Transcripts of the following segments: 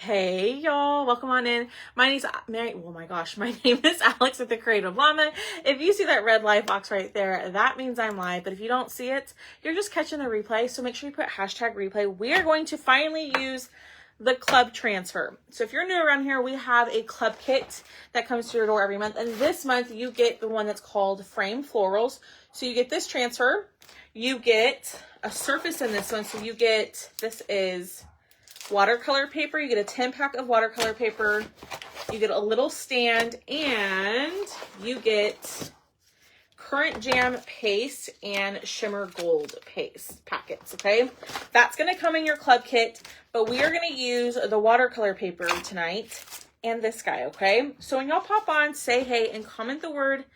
Hey y'all, welcome on in. My name's Mary. Oh my gosh, my name is Alex with the Creative Llama. If you see that red live box right there, that means I'm live. But if you don't see it, you're just catching the replay. So make sure you put hashtag replay. We are going to finally use the club transfer. So if you're new around here, we have a club kit that comes to your door every month. And this month you get the one that's called Frame Florals. So you get this transfer. You get a surface in this one. So you get, this is watercolor paper. You get a 10-pack of watercolor paper. You get a little stand, and you get Current Jam paste and Shimmer Gold paste packets, okay? That's going to come in your club kit, but we are going to use the watercolor paper tonight and this guy, okay? So when y'all pop on, say hey and comment the word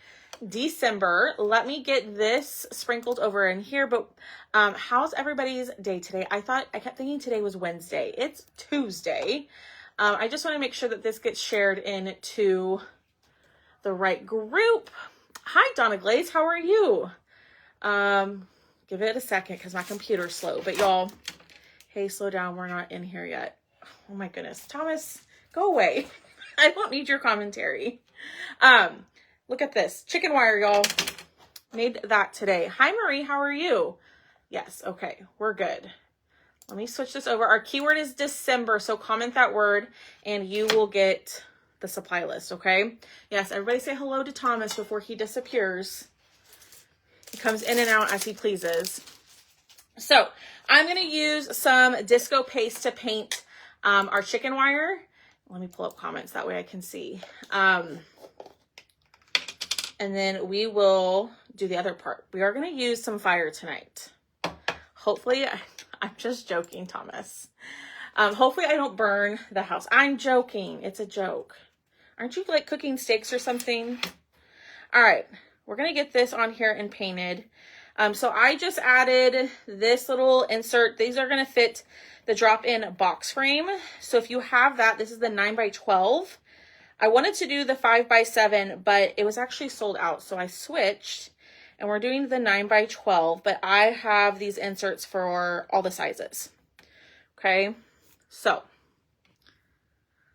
December. Let me get this sprinkled over in here. But how's everybody's day today? I kept thinking today was Wednesday. It's Tuesday. I just want to make sure that this gets shared into the right group. Hi, Donna Glaze. How are you? Give it a second because my computer's slow. But y'all, hey, slow down. We're not in here yet. Oh my goodness. Thomas, go away. I don't need your commentary. Look at this. Chicken wire, y'all. Made that today. Hi, Marie. How are you? Yes. Okay. We're good. Let me switch this over. Our keyword is December. So comment that word and you will get the supply list. Okay. Yes. Everybody say hello to Thomas before he disappears. He comes in and out as he pleases. So I'm going to use some disco paste to paint our chicken wire. Let me pull up comments. That way I can see. And then we will do the other part. We are going to use some fire tonight. Hopefully, I'm just joking, Thomas. Hopefully I don't burn the house. I'm joking. It's a joke. Aren't you like cooking steaks or something? All right. We're going to get this on here and painted. So I just added this little insert. These are going to fit the drop-in box frame. So if you have that, this is the 9x12. I wanted to do the 5x7, but it was actually sold out. So I switched and we're doing the 9x12, but I have these inserts for all the sizes. Okay. So,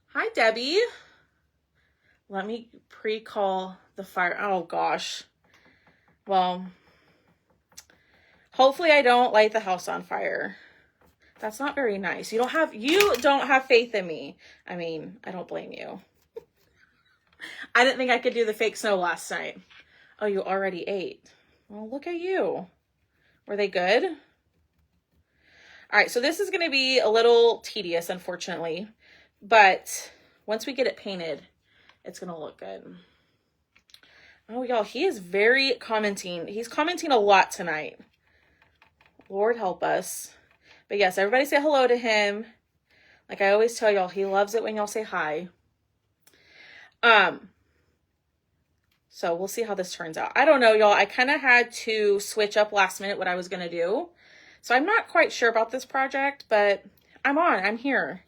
hi, Debbie. Let me pre-call the fire. Oh gosh. Well, hopefully I don't light the house on fire. That's not very nice. You don't have faith in me. I mean, I don't blame you. I didn't think I could do the fake snow last night. Oh, you already ate. Well, look at you. Were they good? All right, so this is going to be a little tedious, unfortunately. But once we get it painted, it's going to look good. Oh, y'all, he is very commenting. He's commenting a lot tonight. Lord help us. But yes, everybody say hello to him. Like I always tell y'all, he loves it when y'all say hi. So we'll see how this turns out. I don't know, y'all. I kind of had to switch up last minute what I was going to do. So I'm not quite sure about this project, but I'm here.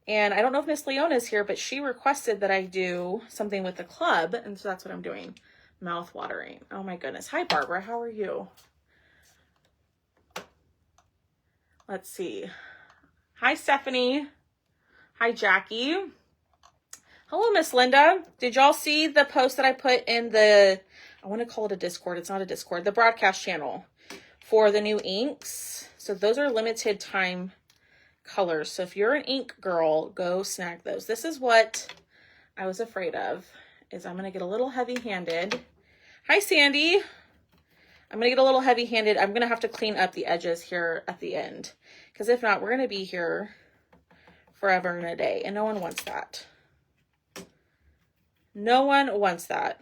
And I don't know if Miss Leona's here, but she requested that I do something with the club. And so that's what I'm doing. Mouth watering. Oh my goodness. Hi, Barbara. How are you? Let's see. Hi, Stephanie. Hi, Jackie. Hello, Miss Linda. Did y'all see the post that I put in I want to call it a Discord. It's not a Discord. The broadcast channel for the new inks. So those are limited time colors. So if you're an ink girl, go snag those. This is what I was afraid of, is I'm going to get a little heavy-handed. Hi, Sandy. I'm going to get a little heavy-handed. I'm going to have to clean up the edges here at the end. Because if not, we're going to be here forever and a day. And no one wants that. No one wants that.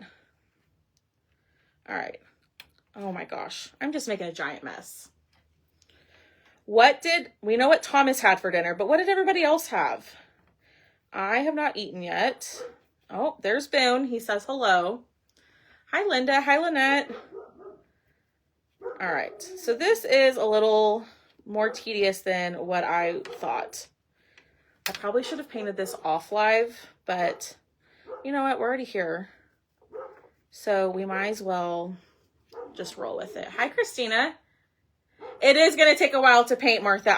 All right. Oh my gosh. I'm just making a giant mess. We know what Thomas had for dinner, but what did everybody else have? I have not eaten yet. Oh, there's Boone. He says hello. Hi, Linda. Hi, Lynette. All right. So this is a little more tedious than what I thought. I probably should have painted this off live, but you know what? We're already here. So we might as well just roll with it. Hi, Christina. It is going to take a while to paint, Martha.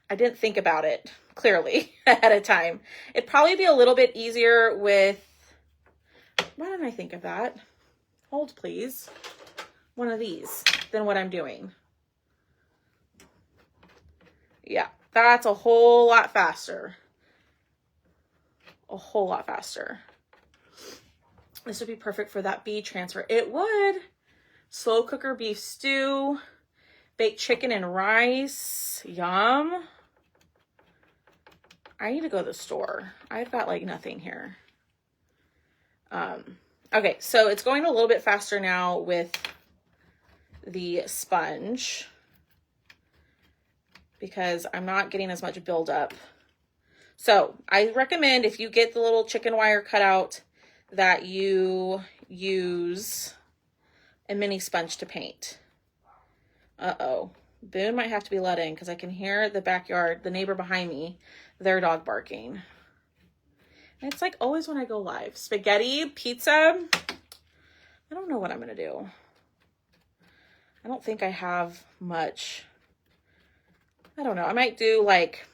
I didn't think about it clearly ahead of time. It'd probably be a little bit easier with, why didn't I think of that? Hold please. One of these than what I'm doing. Yeah, that's a whole lot faster. A whole lot faster. This would be perfect for that bee transfer. It would. Slow cooker beef stew, baked chicken and rice. Yum. I need to go to the store. I've got like nothing here. Okay, so it's going a little bit faster now with the sponge because I'm not getting as much buildup. So I recommend if you get the little chicken wire cutout that you use a mini sponge to paint. Uh-oh. Boone might have to be let in because I can hear the backyard, the neighbor behind me, their dog barking. And it's like always when I go live. Spaghetti, pizza. I don't know what I'm going to do. I don't think I have much. I don't know. I might do like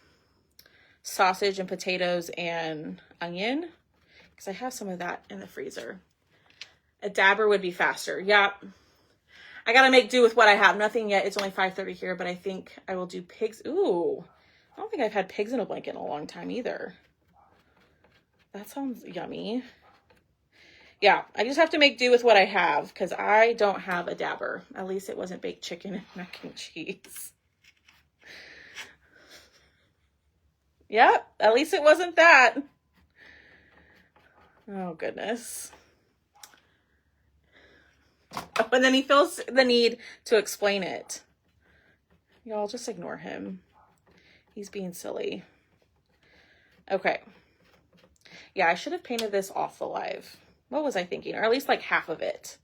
sausage and potatoes and onion because I have some of that in the freezer. A dabber would be faster. Yep. I got to make do with what I have. Nothing yet. It's only 5:30 here, but I think I will do pigs. Ooh. I don't think I've had pigs in a blanket in a long time either. That sounds yummy. Yeah, I just have to make do with what I have because I don't have a dabber. At least it wasn't baked chicken and mac and cheese. Yep, at least it wasn't that. Oh, goodness. Oh, and then he feels the need to explain it. Y'all just ignore him. He's being silly. Okay. Yeah, I should have painted this off the live. What was I thinking? Or at least like half of it.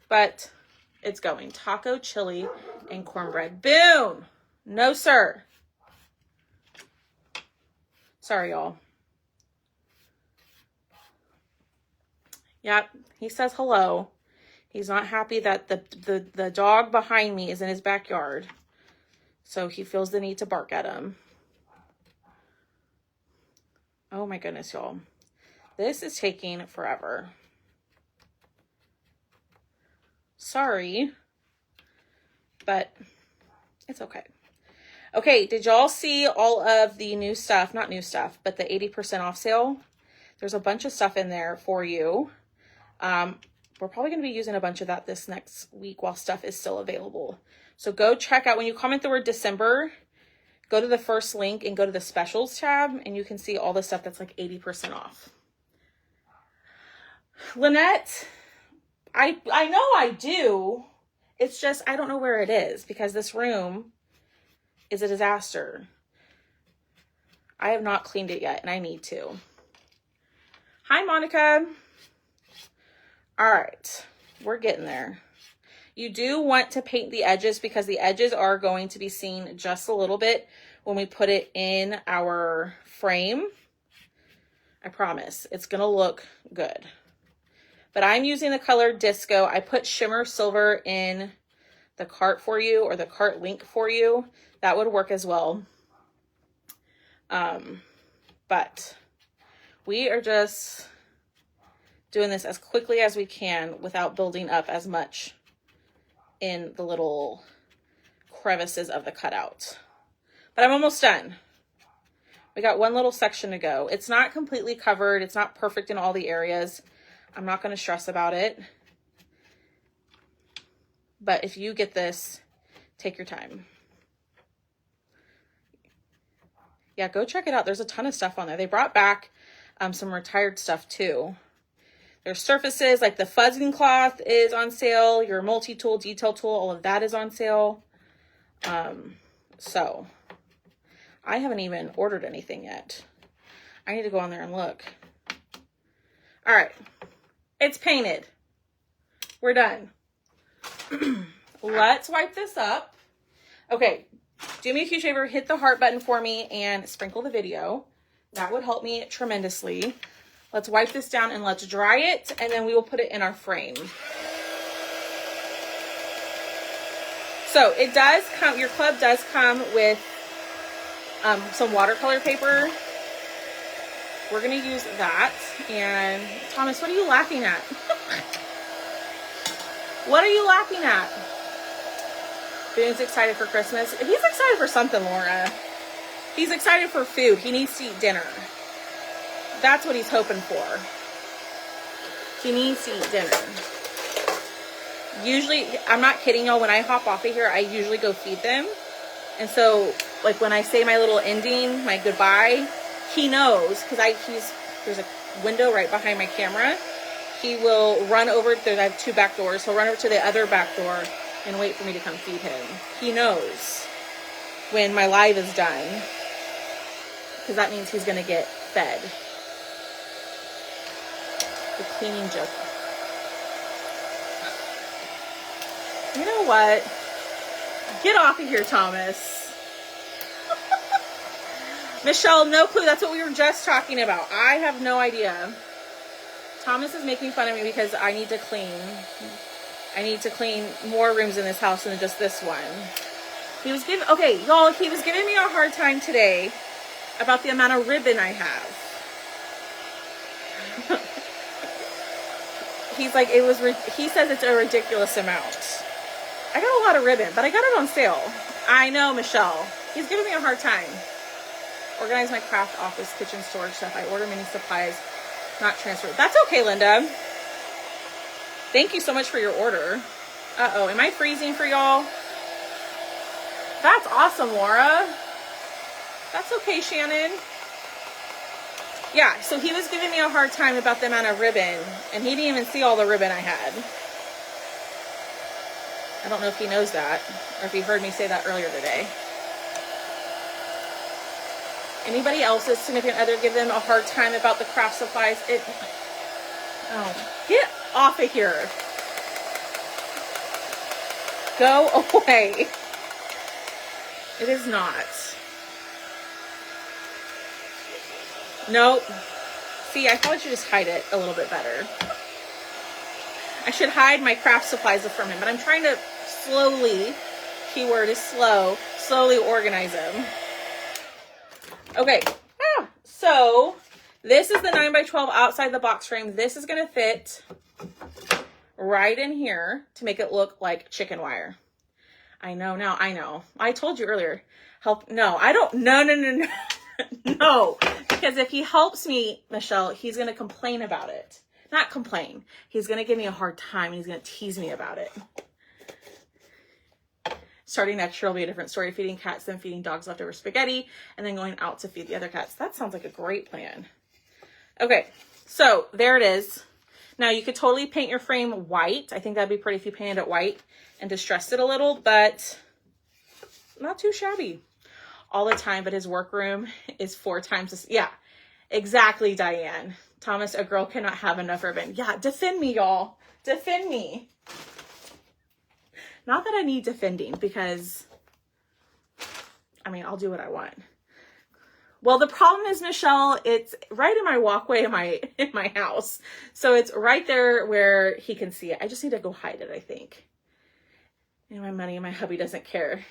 But it's going. Taco, chili, and cornbread. Boom! No, sir. Sorry, y'all. Yep, he says hello. He's not happy that the dog behind me is in his backyard. So he feels the need to bark at him. Oh my goodness, y'all. This is taking forever. Sorry, but it's okay. Okay, did y'all see all of the new stuff? Not new stuff, but the 80% off sale. There's a bunch of stuff in there for you. We're probably going to be using a bunch of that this next week while stuff is still available. So go check out, when you comment the word December, go to the first link and go to the specials tab and you can see all the stuff that's like 80% off. Lynette, I know I do. It's just, I don't know where it is because this room is a disaster. I have not cleaned it yet and I need to. Hi, Monica. All right, we're getting there. You do want to paint the edges because the edges are going to be seen just a little bit when we put it in our frame. I promise it's going to look good. But I'm using the color Disco. I put Shimmer Silver in the cart for you, or the cart link for you. That would work as well. But we are just doing this as quickly as we can without building up as much in the little crevices of the cutout. But I'm almost done. We got one little section to go. It's not completely covered. It's not perfect in all the areas. I'm not going to stress about it. But if you get this, take your time. Yeah, go check it out. There's a ton of stuff on there. They brought back some retired stuff too. There's surfaces like the fuzzing cloth is on sale. Your multi-tool, detail tool, all of that is on sale. So I haven't even ordered anything yet. I need to go on there and look. All right. It's painted. We're done. Let's wipe this up. Okay. Do me a huge favor. Hit the heart button for me and sprinkle the video. That would help me tremendously. Let's wipe this down and let's dry it, and then we will put it in our frame. So it does come, your club does come with some watercolor paper. We're going to use that. And Thomas, what are you laughing at? What are you laughing at? Boone's excited for Christmas. He's excited for something, Laura. He's excited for food. He needs to eat dinner. That's what he's hoping for. He needs to eat dinner. Usually, I'm not kidding y'all, when I hop off of here, I usually go feed them. And so, like, when I say my little ending, my goodbye, he knows, because there's a window right behind my camera. He will run over, I have 2 back doors. He'll run over to the other back door and wait for me to come feed him. He knows when my live is done, because that means he's going to get fed. The cleaning joke. You know what? Get off of here, Thomas. Michelle, no clue. That's what we were just talking about. I have no idea. Thomas is making fun of me because I need to clean. I need to clean more rooms in this house than just this one. He was giving, okay, y'all, he was giving me a hard time today about the amount of ribbon I have. He's like, he says it's a ridiculous amount. I got a lot of ribbon, but I got it on sale. I know, Michelle. He's giving me a hard time. Organize my craft office, kitchen, storage stuff. I order many supplies, not transfer. That's okay, Linda. Thank you so much for your order. Uh-oh, am I freezing for y'all? That's awesome, Laura. That's okay, Shannon. Yeah, so he was giving me a hard time about the amount of ribbon, and he didn't even see all the ribbon I had. I don't know if he knows that, or if he heard me say that earlier today. Anybody else's significant other give them a hard time about the craft supplies? Oh, get off of here. Go away. It is not. Nope. See, I probably should just hide it a little bit better. I should hide my craft supplies from him, but I'm trying to slowly, keyword is slow, slowly organize them. Okay, so this is the 9x12 outside the box frame. This is going to fit right in here to make it look like chicken wire. I know now, I know. I told you earlier. No, no. Because if he helps me, Michelle, he's going to complain about it. Not complain. He's going to give me a hard time, and he's going to tease me about it. Starting next year will be a different story. Feeding cats, then feeding dogs leftover spaghetti, and then going out to feed the other cats. That sounds like a great plan. Okay, so there it is. Now, you could totally paint your frame white. I think that'd be pretty if you painted it white and distressed it a little, but not too shabby. All the time, but his workroom is 4 times this. Yeah, exactly, Diane. Thomas, a girl cannot have enough ribbon. Yeah, defend me, y'all. Defend me. Not that I need defending, because, I mean, I'll do what I want. Well, the problem is, Michelle, it's right in my walkway in my house. So it's right there where he can see it. I just need to go hide it, I think. And my money, my hubby doesn't care.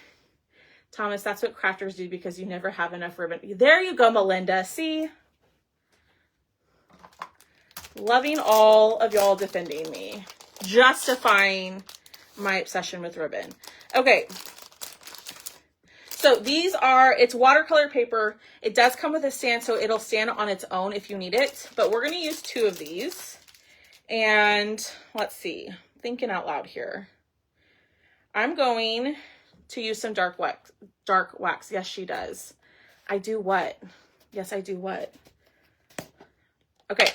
Thomas, that's what crafters do because you never have enough ribbon. There you go, Melinda. See? Loving all of y'all defending me. Justifying my obsession with ribbon. Okay. So these are, it's watercolor paper. It does come with a stand, so it'll stand on its own if you need it. But we're going to use 2 of these. And let's see. Thinking out loud here. I'm going to use some dark wax. Yes, she does. I do what? Yes, I do what? Okay.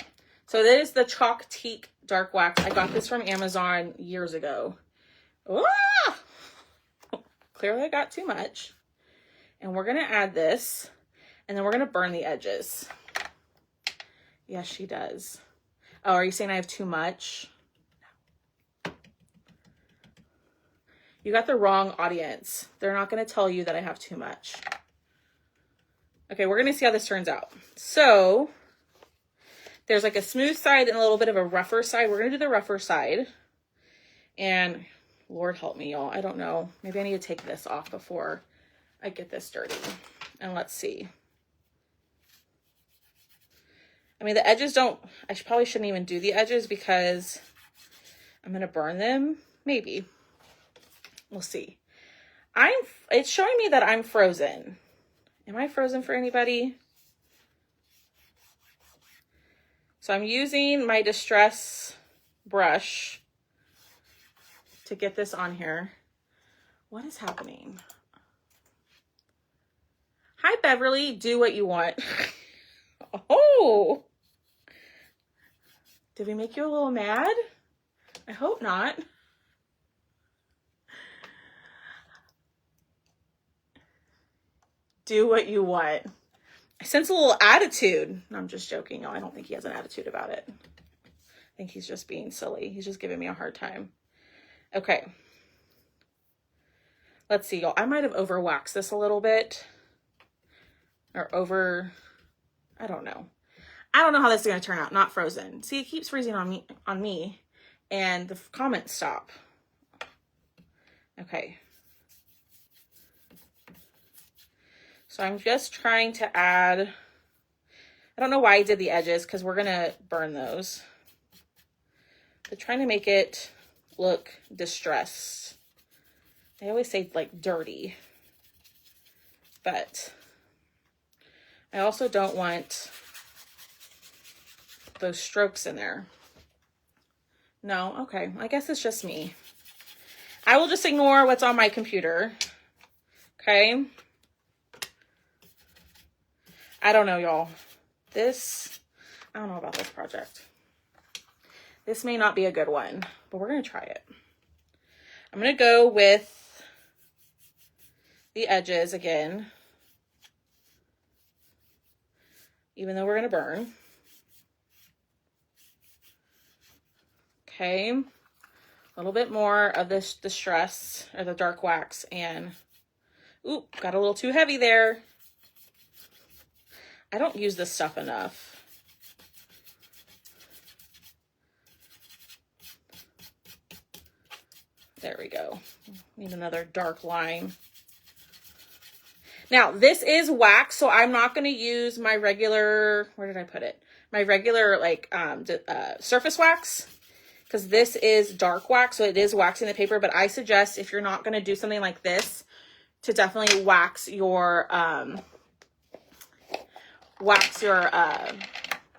So this is the Chalk Teak dark wax. I got this from Amazon years ago. Ah! Clearly I got too much. And we're going to add this. And then we're going to burn the edges. Yes, she does. Oh, are you saying I have too much? No. You got the wrong audience. They're not going to tell you that I have too much. Okay, we're going to see how this turns out. So, there's like a smooth side and a little bit of a rougher side. We're going to do the rougher side. And Lord help me, y'all. I don't know. Maybe I need to take this off before I get this dirty. And let's see. I mean, the edges don't, probably shouldn't even do the edges because I'm going to burn them. Maybe. We'll see. It's showing me that I'm frozen. Am I frozen for anybody? So I'm using my Distress brush to get this on here. What is happening? Hi, Beverly. Do what you want. Oh. Did we make you a little mad? I hope not. Do what you want. I sense a little attitude. No, I'm just joking. No, I don't think he has an attitude about it. I think he's just being silly. He's just giving me a hard time. Okay. Let's see, y'all. I might have overwaxed this a little bit. Or I don't know. I don't know how this is going to turn out. Not frozen. See, it keeps freezing on me. And the comments stop. Okay. So I'm just trying to add, I don't know why I did the edges because we're going to burn those. But trying to make it look distressed. I always say like dirty. But I also don't want those strokes in there. No, okay. I guess it's just me. I will just ignore what's on my computer. Okay. I don't know, y'all. I don't know about this project. This may not be a good one, but we're going to try it. I'm going to go with the edges again, even though we're going to burn. Okay. A little bit more of this Distress or the dark wax, and ooh, got a little too heavy there. I don't use this stuff enough. There we go. Need another dark line. Now, this is wax, so I'm not going to use my regular, where did I put it? My regular, like, surface wax, because this is dark wax, so it is waxing the paper, but I suggest if you're not going to do something like this, to definitely wax your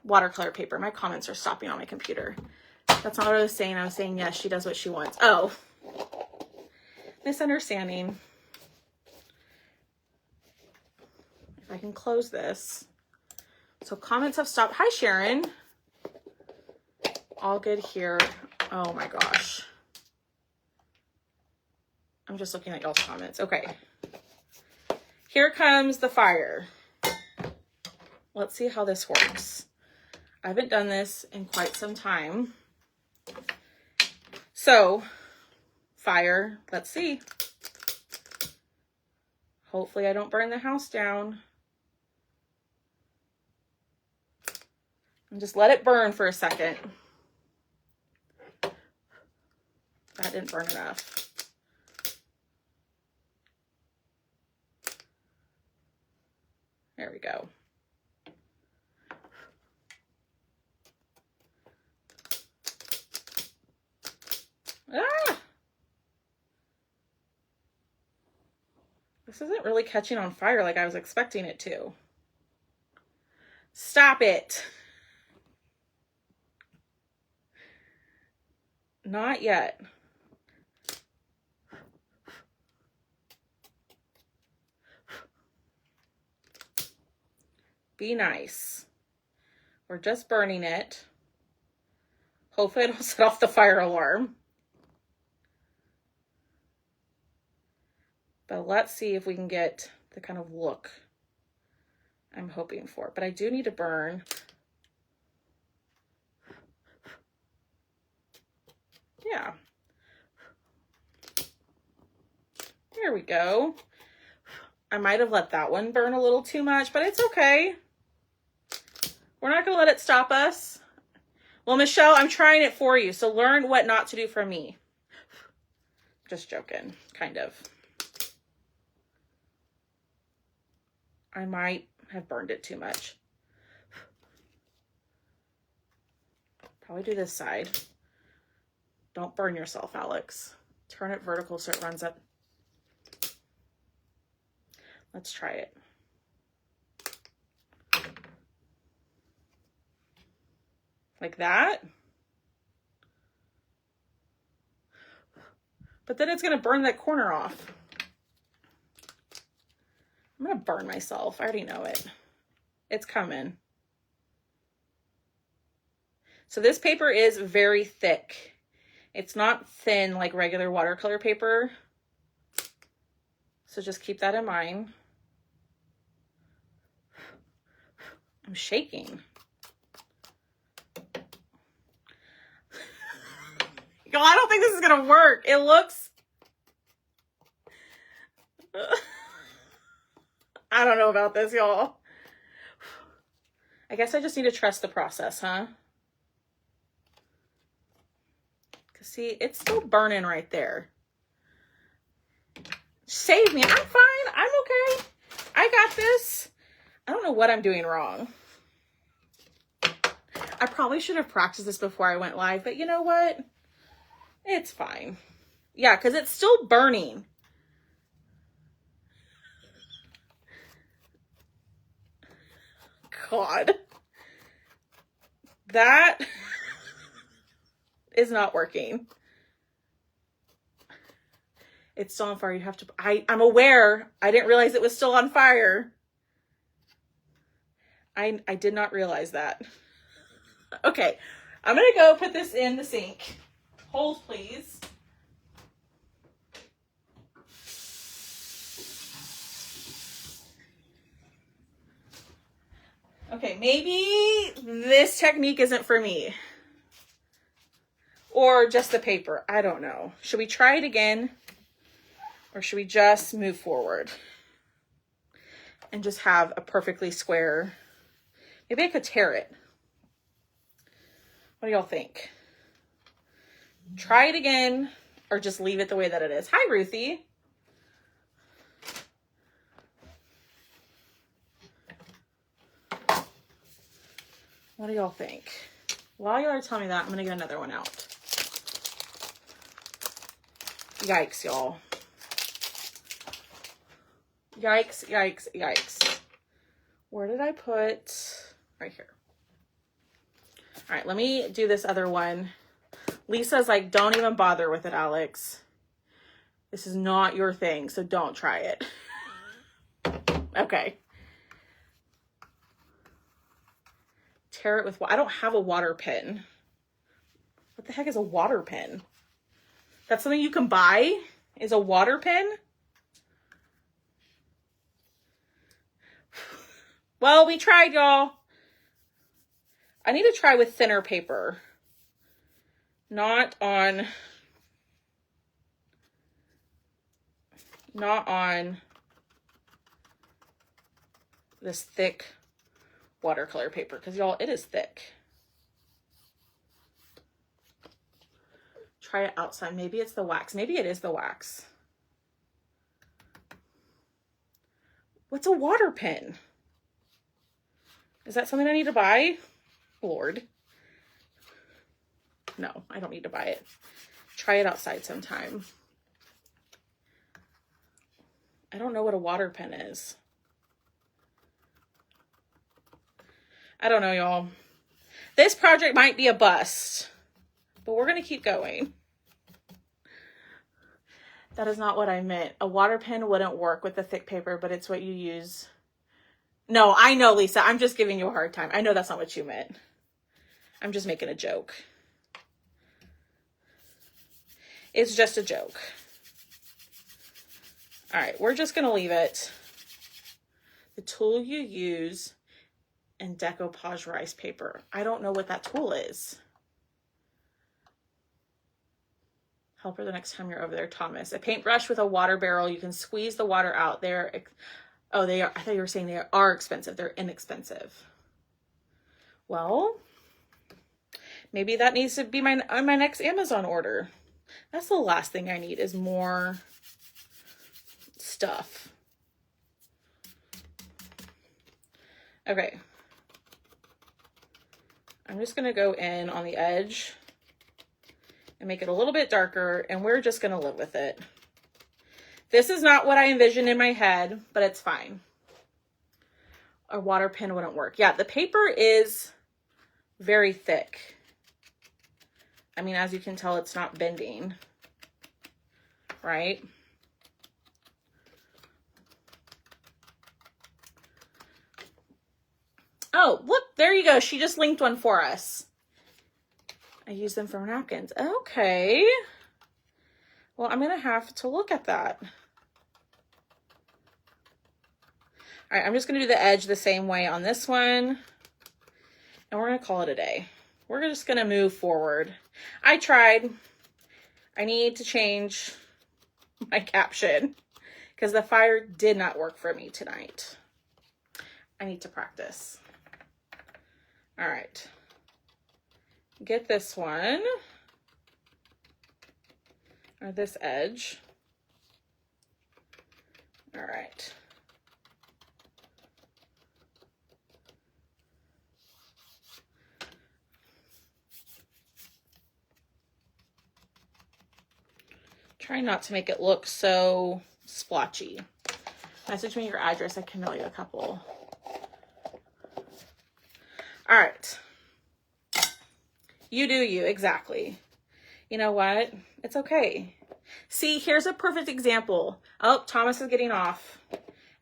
watercolor paper. My comments are stopping on my computer. That's not what I was saying. I was saying, yes, she does what she wants. Oh, misunderstanding. If I can close this. So comments have stopped. Hi, Sharon. All good here. Oh my gosh. I'm just looking at y'all's comments. Okay. Here comes the fire. Let's see how this works. I haven't done this in quite some time. So, fire, let's see. Hopefully I don't burn the house down. And just let it burn for a second. That didn't burn enough. There we go. Ah! This isn't really catching on fire like I was expecting it to. Stop it. Not yet. Be nice. We're just burning it. Hopefully I don't set off the fire alarm. But let's see if we can get the kind of look I'm hoping for. But I do need to burn. Yeah. There we go. I might have let that one burn a little too much, but it's okay. We're not going to let it stop us. Well, Michelle, I'm trying it for you, so learn what not to do from me. Just joking, kind of. I might have burned it too much. Probably do this side. Don't burn yourself, Alex. Turn it vertical so it runs up. Let's try it. Like that. But then it's going to burn that corner off. I'm going to burn myself. I already know it. It's coming. So this paper is very thick. It's not thin like regular watercolor paper. So just keep that in mind. I'm shaking. Y'all, I don't think this is going to work. It looks... I don't know about this, y'all. I guess I just need to trust the process, huh? Because see, it's still burning right there. Save me. I'm fine. I'm okay. I got this. I don't know what I'm doing wrong. I probably should have practiced this before I went live, but you know what? It's fine. Yeah, because it's still burning. God. That is not working. It's still on fire. You have to... I'm aware. I didn't realize it was still on fire. I did not realize that. Okay. I'm going to go put this in the sink. Hold, please. Okay, maybe this technique isn't for me. Or just the paper. I don't know. Should we try it again? Or should we just move forward? And just have a perfectly square... Maybe I could tear it. What do y'all think? Try it again, or just leave it the way that it is. Hi, Ruthie. What do y'all think? While y'all are telling me that, I'm going to get another one out. Yikes, y'all. Yikes, yikes, yikes. Where did I put... Right here. All right, let me do this other one. Lisa's like, don't even bother with it, Alex. This is not your thing, so don't try it. Okay. Tear it with... I don't have a water pen. What the heck is a water pen? That's something you can buy? Is a water pen? Well, we tried, y'all. I need to try with thinner paper. Not on this thick watercolor paper, because y'all, it is thick. Try it outside. Maybe it's the wax. Maybe it is the wax. What's a water pen? Is that something I need to buy? Lord. No, I don't need to buy it. Try it outside sometime. I don't know what a water pen is. I don't know, y'all. This project might be a bust, but we're going to keep going. That is not what I meant. A water pen wouldn't work with the thick paper, but it's what you use. No, I know, Lisa. I'm just giving you a hard time. I know that's not what you meant. I'm just making a joke. It's just a joke. All right, we're just going to leave it. The tool you use in decoupage rice paper. I don't know what that tool is. Help her the next time you're over there, Thomas. A paintbrush with a water barrel. You can squeeze the water out. Oh, they are. I thought you were saying they are expensive. They're inexpensive. Well, maybe that needs to be my next Amazon order. That's the last thing I need is more stuff. Okay. I'm just going to go in on the edge and make it a little bit darker, and we're just going to live with it. This is not what I envisioned in my head, but it's fine. A water pen wouldn't work. Yeah, the paper is very thick. I mean, as you can tell, it's not bending, right? Oh, look, there you go. She just linked one for us. I use them for napkins. Okay. Well, I'm going to have to look at that. All right, I'm just going to do the edge the same way on this one. And we're going to call it a day. We're just going to move forward. I tried. I need to change my caption because the fire did not work for me tonight. I need to practice. All right. Get this one, or this edge. All right. Try not to make it look so splotchy. Message me your address. I can mail you a couple. All right. You do you, exactly. You know what? It's okay. See, here's a perfect example. Oh, Thomas is getting off.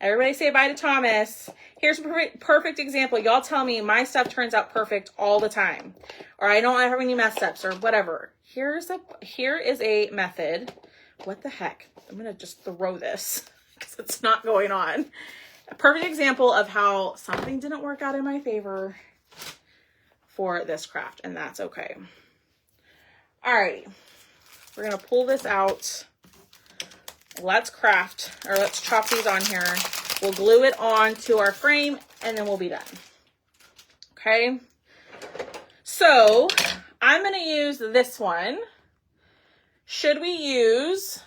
Everybody say bye to Thomas. Here's a perfect example. Y'all tell me my stuff turns out perfect all the time, or I don't have any mess ups or whatever. Here is a method. What the heck? I'm going to just throw this because it's not going on. A perfect example of how something didn't work out in my favor for this craft, and that's okay. Alrighty, we're gonna pull this out. Let's craft, or let's chop these on here. We'll glue it on to our frame, and then we'll be done. Okay, so I'm gonna use this one. Should we use,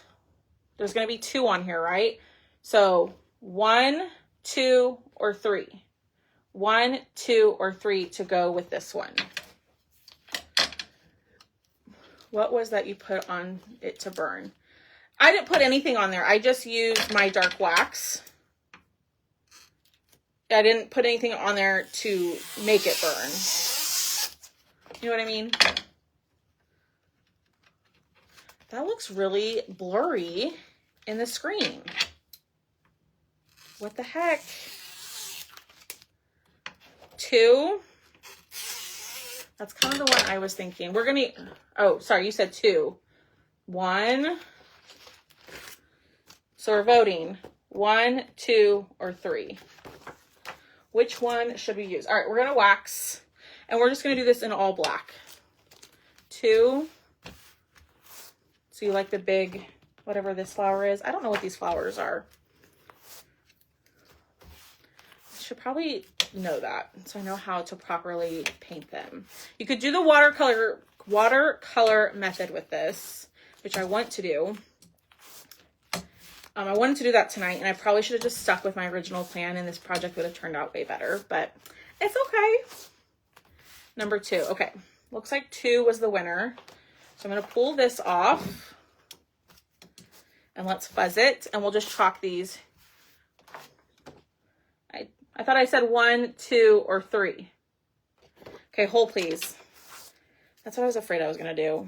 there's gonna be 2 on here, right? So 1, 2, or 3. 1, 2, or 3 to go with this one. What was that you put on it to burn? I didn't put anything on there. I just used my dark wax. I didn't put anything on there to make it burn. You know what I mean? That looks really blurry in the screen. What the heck? 2. That's kind of the one I was thinking. We're going to, oh, sorry, you said 2. 1. So we're voting 1, 2, or 3. Which one should we use? All right, we're going to wax, and we're just going to do this in all black. 2. So you like the big, whatever this flower is. I don't know what these flowers are. Should probably know that so I know how to properly paint them. You could do the watercolor method with this, which I want to do. I wanted to do that tonight, and I probably should have just stuck with my original plan, and this project would have turned out way better, but it's okay. Number 2. Okay, looks like 2 was the winner. So I'm going to pull this off, and let's fuzz it, and we'll just chalk these. I thought I said 1, 2, or 3. Okay, hold please. That's what I was afraid I was going to do.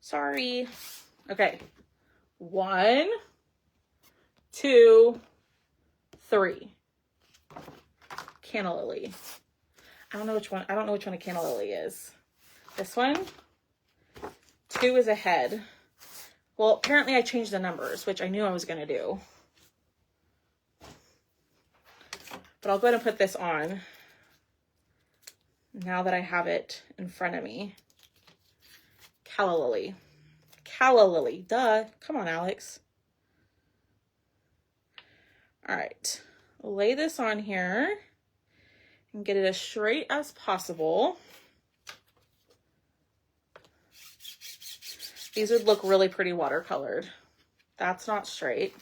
Sorry. Okay. 1, 2, 3. Canna lily. I don't know which one. I don't know which one a canna lily is. This one. 2 is a head. Well, apparently I changed the numbers, which I knew I was going to do. But I'll go ahead and put this on now that I have it in front of me. Calla lily. Calla lily. Duh. Come on, Alex. All right. Lay this on here and get it as straight as possible. These would look really pretty watercolored. That's not straight.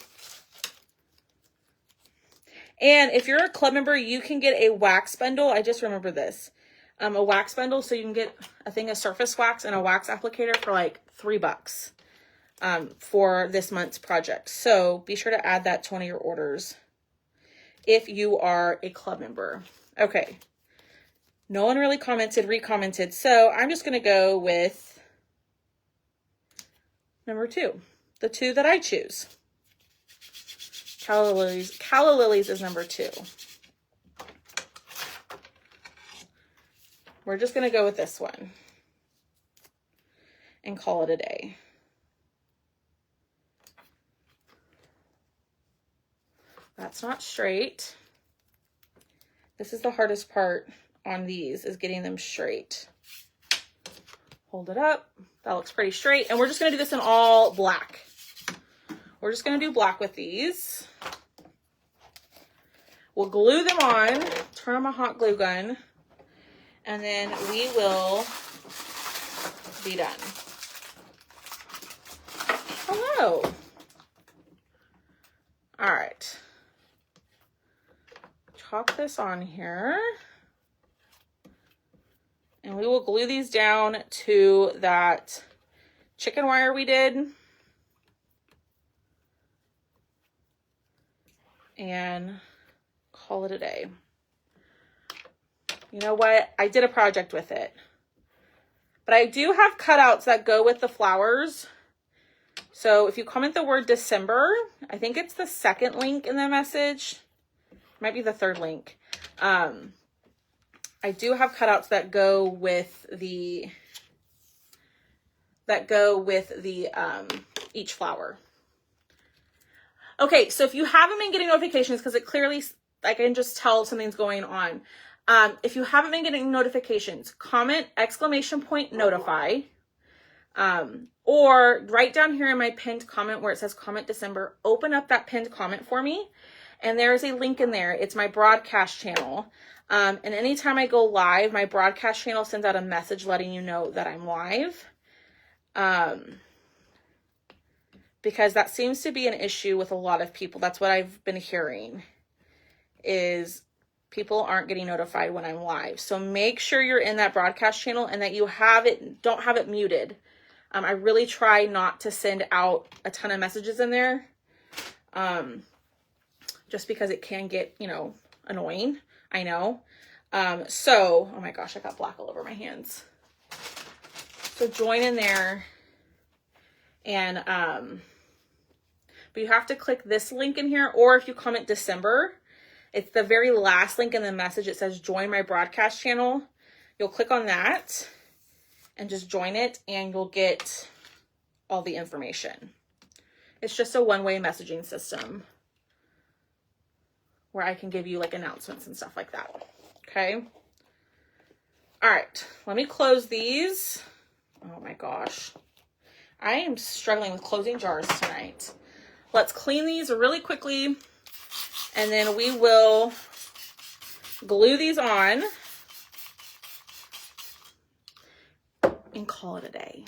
And if you're a club member, you can get a wax bundle. I just remember this. A wax bundle, so you can get a thing of surface wax and a wax applicator for like $3 for this month's project. So be sure to add that to one of your orders if you are a club member. Okay. No one really recommented. So I'm just going to go with number 2. The 2 that I choose. Calla Lilies is number 2. We're just going to go with this one and call it a day. That's not straight. This is the hardest part on these, is getting them straight. Hold it up. That looks pretty straight. And we're just going to do this in all black. We're just going to do black with these. We'll glue them on, turn on my hot glue gun, and then we will be done. Hello. All right. Chalk this on here. And we will glue these down to that chicken wire we did. And call it a day. You know what? I did a project with it. But I do have cutouts that go with the flowers. So if you comment the word December, I think it's the second link in the message. Might be the third link. I do have cutouts that go with the each flower. Okay, so if you haven't been getting notifications, because it clearly, I can just tell something's going on. If you haven't been getting notifications, comment !notify. Or write down here in my pinned comment where it says comment December, open up that pinned comment for me. And there is a link in there. It's my broadcast channel. And anytime I go live, my broadcast channel sends out a message letting you know that I'm live. Because that seems to be an issue with a lot of people. That's what I've been hearing, is people aren't getting notified when I'm live. So make sure you're in that broadcast channel and that you have it, don't have it muted. I really try not to send out a ton of messages in there. Just because it can get, annoying. I know. Oh my gosh, I got black all over my hands. So join in there. And, but you have to click this link in here, or if you comment December, it's the very last link in the message. It says join my broadcast channel. You'll click on that and just join it, and you'll get all the information. It's just a one-way messaging system where I can give you like announcements and stuff like that. Okay. All right. Let me close these. Oh my gosh. I am struggling with closing jars tonight. Let's clean these really quickly, and then we will glue these on and call it a day.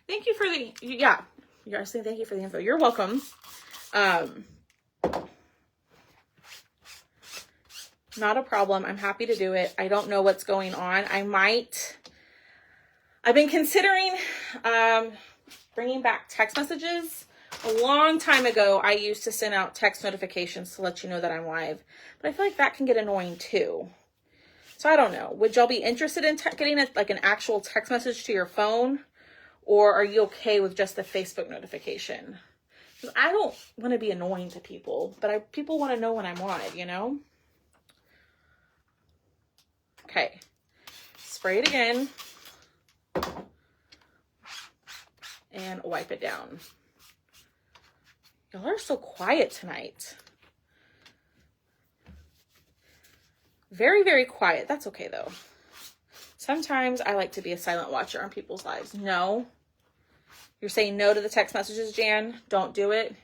Thank you for you're saying thank you for the info. You're welcome. Not a problem. I'm happy to do it. I don't know what's going on. I've been considering bringing back text messages. A long time ago, I used to send out text notifications to let you know that I'm live, but I feel like that can get annoying too. So I don't know. Would y'all be interested in getting like an actual text message to your phone, or are you okay with just the Facebook notification? Because I don't want to be annoying to people, but people want to know when I'm live, Okay, spray it again and wipe it down. Y'all are so quiet tonight. Very, very quiet. That's okay though. Sometimes I like to be a silent watcher on people's lives. No. You're saying no to the text messages, Jan? Don't do it.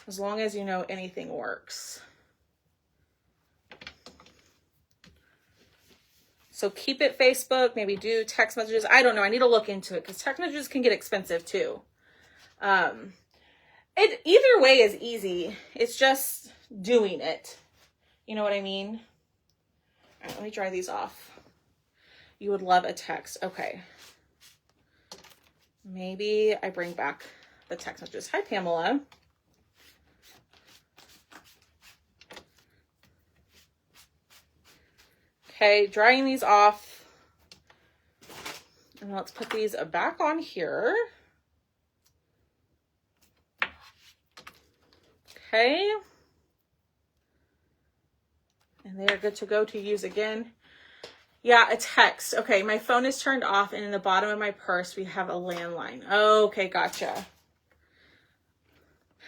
As long as you know anything works. So keep it Facebook, maybe do text messages. I don't know. I need to look into it because text messages can get expensive too. It either way is easy. It's just doing it. You know what I mean? All right, let me dry these off. You would love a text. Okay. Maybe I bring back the text messages. Hi, Pamela. Okay, drying these off. And let's put these back on here. Okay. And they are good to go to use again. Yeah, a text. Okay, my phone is turned off, and in the bottom of my purse, we have a landline. Okay, gotcha.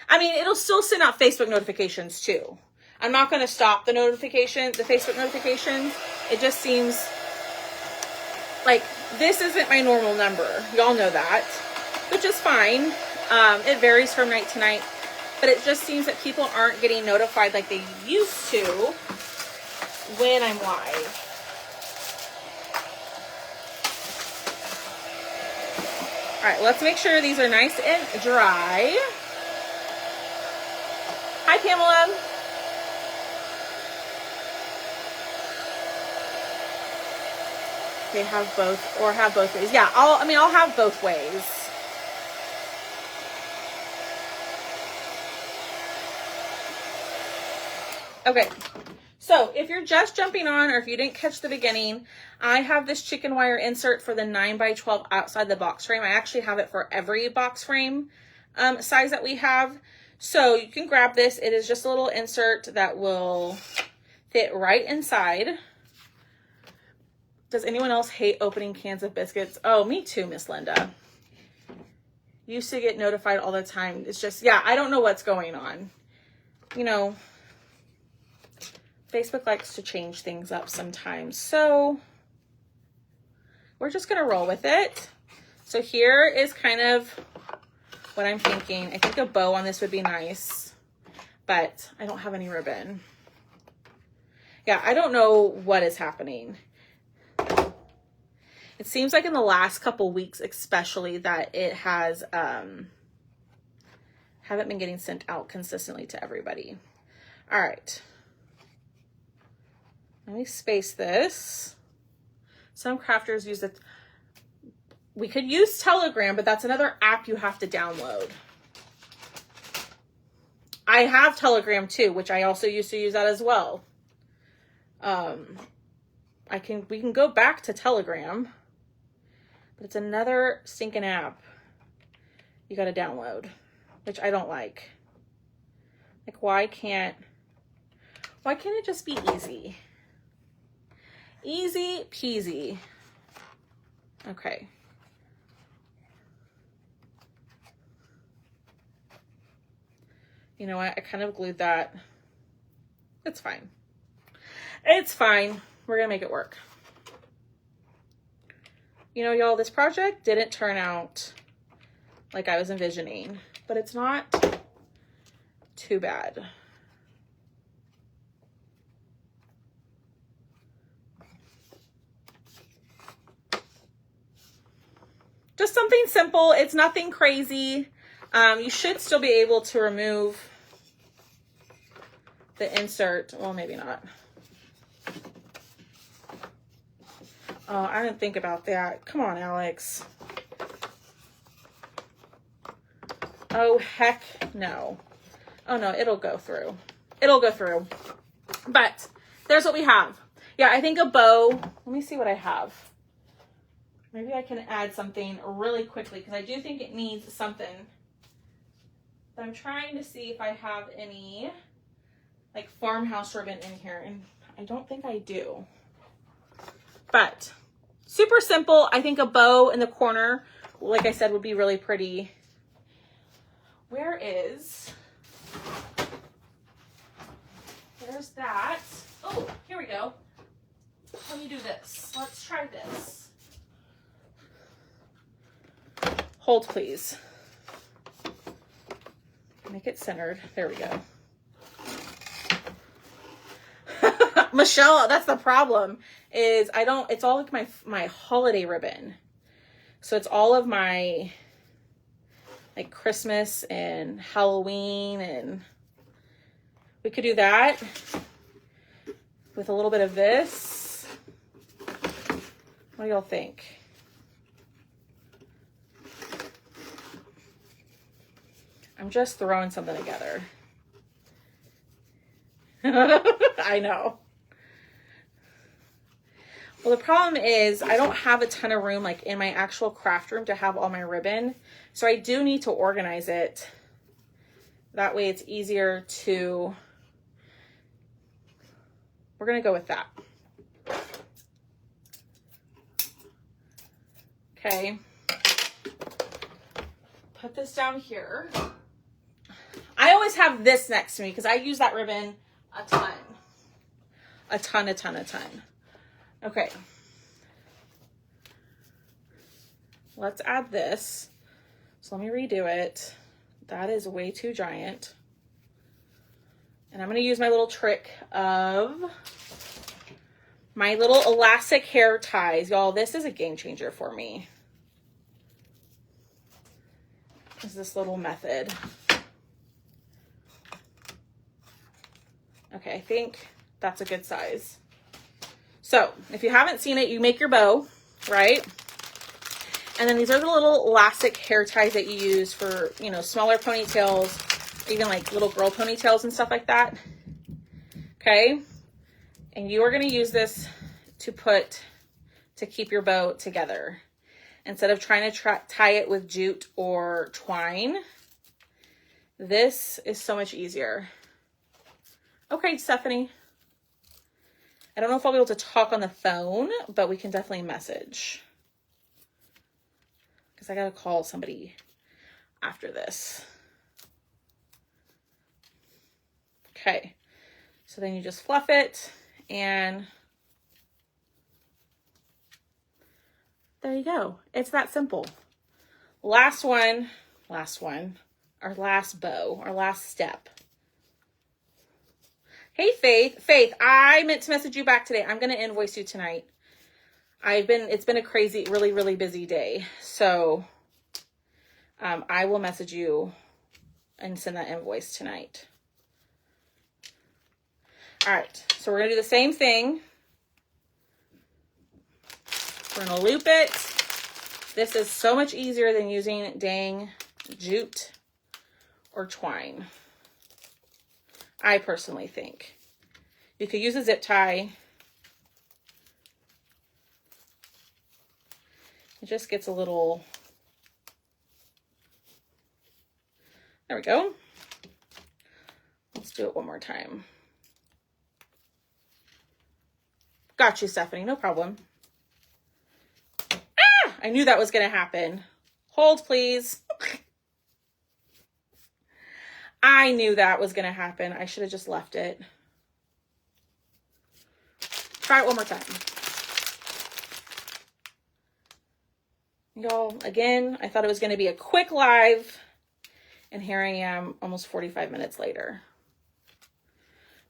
I mean, it'll still send out Facebook notifications too. I'm not going to stop the Facebook notifications. It just seems like this isn't my normal number. Y'all know that, which is fine. It varies from night to night, but it just seems that people aren't getting notified like they used to when I'm live. All right, let's make sure these are nice and dry. Hi, Pamela. They have both, or have both ways. Yeah, I'll have both ways. Okay, so if you're just jumping on, or if you didn't catch the beginning, I have this chicken wire insert for the 9x12 outside the box frame. I actually have it for every box frame size that we have. So you can grab this. It is just a little insert that will fit right inside. Does anyone else hate opening cans of biscuits? Oh, me too, Miss Linda. Used to get notified all the time. It's just, yeah, I don't know what's going on. You know, Facebook likes to change things up sometimes. So we're just going to roll with it. So here is kind of what I'm thinking. I think a bow on this would be nice, but I don't have any ribbon. Yeah, I don't know what is happening. It seems like in the last couple weeks, especially, that it has haven't been getting sent out consistently to everybody. All right. Let me space this. Some crafters use it. We could use Telegram, but that's another app you have to download. I have Telegram too, which I also used to use that as well. We can go back to Telegram, but it's another stinking app you got to download, which I don't like. Like, why can't it just be easy? Easy peasy. Okay. You know what? I kind of glued that. It's fine. It's fine. We're going to make it work. You know, y'all, this project didn't turn out like I was envisioning, but it's not too bad. Just something simple. It's nothing crazy. You should still be able to remove the insert. Well, maybe not. Oh, I didn't think about that. Come on, Alex. Oh, heck no. Oh, no, it'll go through. It'll go through. But there's what we have. Yeah, I think a bow. Let me see what I have. Maybe I can add something really quickly because I do think it needs something. But I'm trying to see if I have any like farmhouse ribbon in here, and I don't think I do. But super simple. I think a bow in the corner, like I said, would be really pretty. Where's that? Oh, here we go. Let me do this. Let's try this. Hold, please. Make it centered. There we go. Michelle, that's the problem, is it's all like my holiday ribbon. So it's all of my like Christmas and Halloween, and we could do that with a little bit of this. What do y'all think? I'm just throwing something together. I know. Well, the problem is I don't have a ton of room like in my actual craft room to have all my ribbon. So I do need to organize it. That way it's easier to, we're going to go with that. Okay. Put this down here. I always have this next to me because I use that ribbon a ton. A ton. Okay. Let's add this. So let me redo it. That is way too giant. And I'm going to use my little trick of my little elastic hair ties. Y'all, this is a game changer for me. Is this little method. Okay, I think that's a good size. So if you haven't seen it, you make your bow, right? And then these are the little elastic hair ties that you use for, you know, smaller ponytails, even like little girl ponytails and stuff like that. Okay. And you are going to use this to keep your bow together. Instead of trying to tie it with jute or twine, this is so much easier. Okay, Stephanie. I don't know if I'll be able to talk on the phone, but we can definitely message. Because I got to call somebody after this. Okay. So then you just fluff it and there you go. It's that simple. Last one, our last bow, our last step. Hey, Faith, I meant to message you back today. I'm going to invoice you tonight. It's been a crazy, really, really busy day. So, I will message you and send that invoice tonight. All right. So we're going to do the same thing. We're going to loop it. This is so much easier than using dang jute or twine. I personally think. You could use a zip tie. It just gets a little, there we go. Let's do it one more time. Got you, Stephanie, no problem. Ah, I knew that was going to happen. Hold, please. I knew that was going to happen. I should have just left it. Try it one more time. Y'all, again, I thought it was going to be a quick live, and here I am almost 45 minutes later.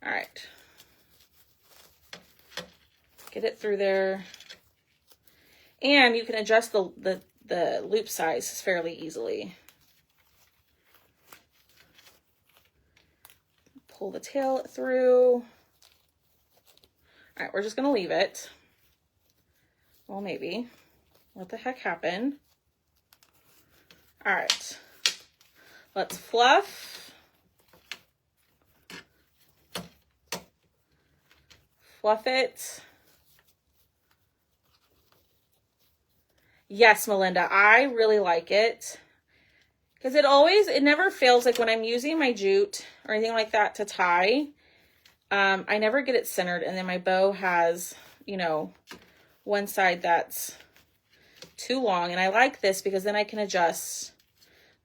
All right. Get it through there. And you can adjust the loop size fairly easily. Pull the tail through. All right, we're just going to leave it. Well, maybe. What the heck happened? All right. Let's fluff. Fluff it. Yes, Melinda, I really like it. Because it never fails, like when I'm using my jute or anything like that to tie, I never get it centered. And then my bow has, you know, one side that's too long. And I like this because then I can adjust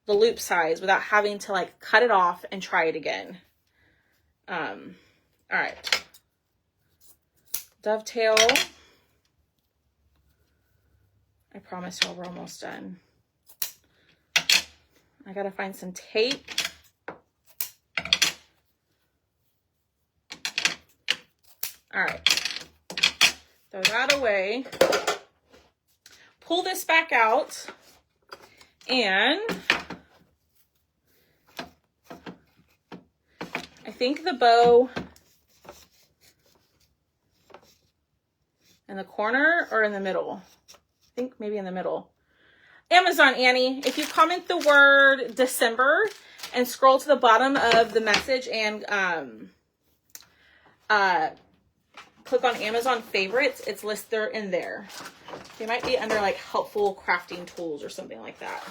the loop size without having to like cut it off and try it again. All right. Dovetail. I promise y'all we're almost done. I gotta find some tape. All right. Throw that away. Pull this back out. And think the bow in the corner or in the middle. I think maybe in the middle. Amazon Annie, if you comment the word December and scroll to the bottom of the message and click on Amazon favorites, it's listed in there. They might be under like helpful crafting tools or something like that.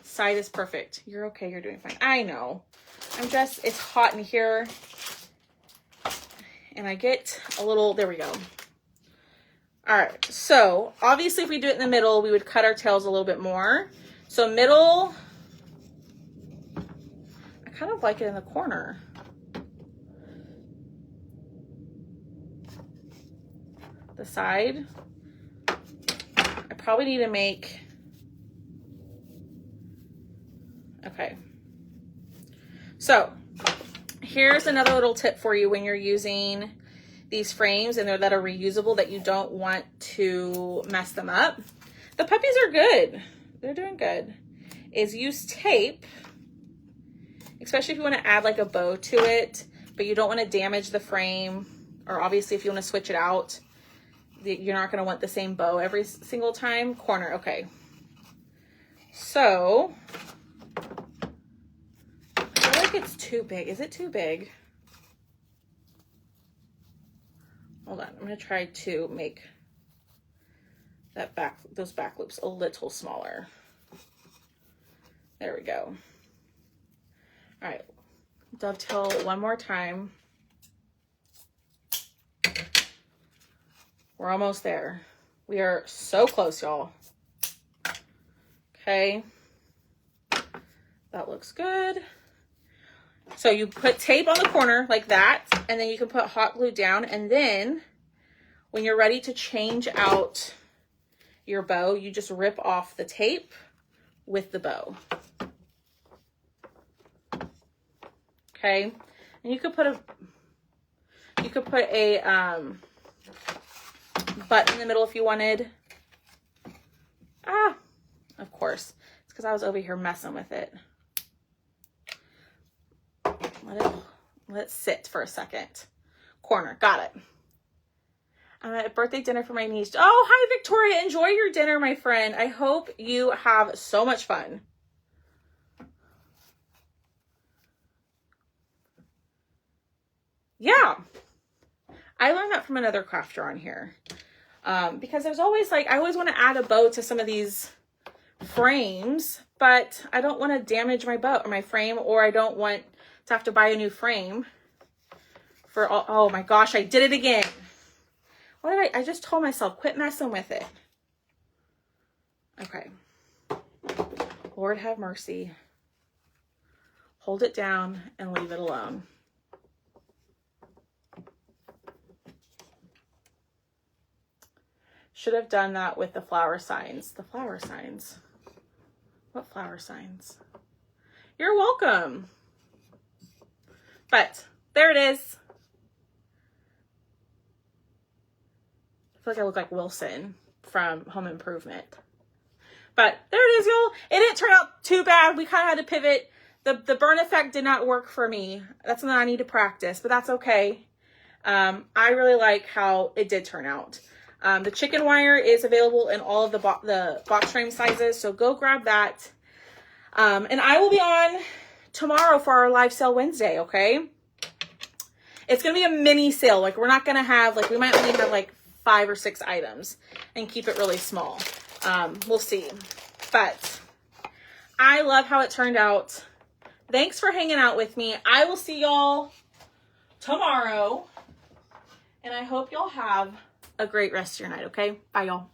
Side is perfect. You're okay. You're doing fine. I know. It's hot in here. And I get a little, there we go. All right. So obviously if we do it in the middle, we would cut our tails a little bit more. So middle, I kind of like it in the corner. The side, I probably need to make, okay. So here's another little tip for you when you're using these frames and that are reusable, that you don't want to mess them up. The puppies are good. They're doing good. Is use tape, especially if you want to add like a bow to it, but you don't want to damage the frame, or obviously if you want to switch it out, you're not going to want the same bow every single time. Corner, okay. So, I feel like it's too big. Is it too big? Hold on, I'm going to try to make those back loops a little smaller. There we go. All right, dovetail one more time. We're almost there. We are so close, y'all. Okay. That looks good. So you put tape on the corner like that, and then you can put hot glue down, and then when you're ready to change out your bow, you just rip off the tape with the bow. Okay. And you could put a button in the middle if you wanted. Of course. It's because I was over here messing with it. Let it sit for a second. Corner. Got it. I'm at a birthday dinner for my niece. Oh, hi, Victoria. Enjoy your dinner, my friend. I hope you have so much fun. Yeah. I learned that from another crafter on here. Because there's always like, I always want to add a bow to some of these frames, but I don't want to damage my bow or my frame, or I don't want to have to buy a new frame for all. Oh my gosh, I did it again. What did I just told myself, quit messing with it. Okay. Lord have mercy. Hold it down and leave it alone. Should have done that with the flower signs. The flower signs. What flower signs? You're welcome. But there it is. I feel like I look like Wilson from Home Improvement. But there it is, y'all. It didn't turn out too bad. We kind of had to pivot. The burn effect did not work for me. That's something I need to practice, but that's okay. I really like how it did turn out. The chicken wire is available in all of the box frame sizes, so go grab that. And I will be on tomorrow for our live sale Wednesday, okay? It's going to be a mini sale. Like, we're not going to have, like, we might only have, like, 5 or 6 items and keep it really small. We'll see. But I love how it turned out. Thanks for hanging out with me. I will see y'all tomorrow. And I hope y'all have a great rest of your night, okay? Bye, y'all.